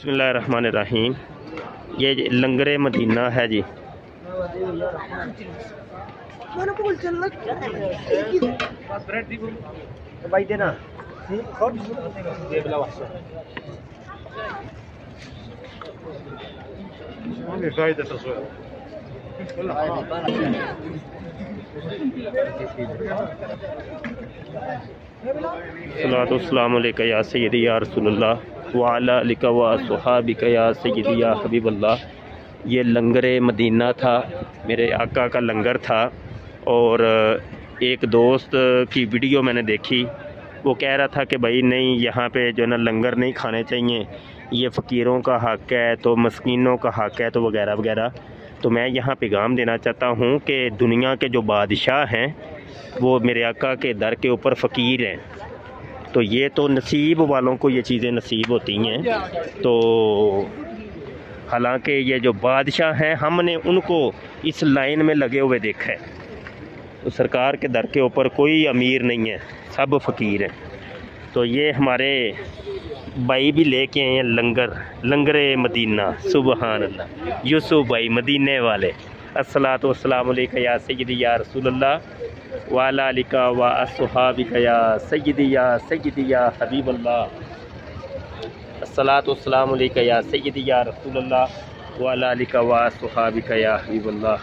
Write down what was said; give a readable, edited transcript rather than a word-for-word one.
बिस्मिल्लाहिर्रहमानिर्रहीम। ये लंगरे मदीना है जी। सलातुस्सलामु अलैका या सय्यदी या रसूलल्लाह व अला आलिका व अस्हाबिका या सय्यदी या हबीबल्लाह। ये लंगरे मदीना था, मेरे आका का लंगर था। और एक दोस्त की वीडियो मैंने देखी, वो कह रहा था कि भाई नहीं, यहाँ पे जो है ना लंगर नहीं खाने चाहिए, ये फ़कीरों का हक़ है, तो मस्कीनों का हक़ है, तो वगैरह वगैरह। तो मैं यहाँ पैगाम देना चाहता हूँ कि दुनिया के जो बादशाह हैं वो मेरे आका के दर के ऊपर फ़कीर हैं। तो ये तो नसीब वालों को ये चीज़ें नसीब होती हैं। तो हालांकि ये जो बादशाह हैं, हमने उनको इस लाइन में लगे हुए देखा है। तो सरकार के दर के ऊपर कोई अमीर नहीं है, सब फ़कीर हैं। तो ये हमारे भाई भी लेके आए हैं लंगरे मदीना। सुबहान अल्लाह, यूसुफ भाई मदीने वाले। अस्सलातु वस्सलामु अलैका या सय्यदी या रसूलल्लाह व अला आलिका व अस्हाबिका या सय्यदी या हबीबल्लाह। अस्सलातु वस्सलामु अलैका या सय्यदी या रसूलल्लाह व अला आलिका व अस्हाबिका या हबीबल्लाह।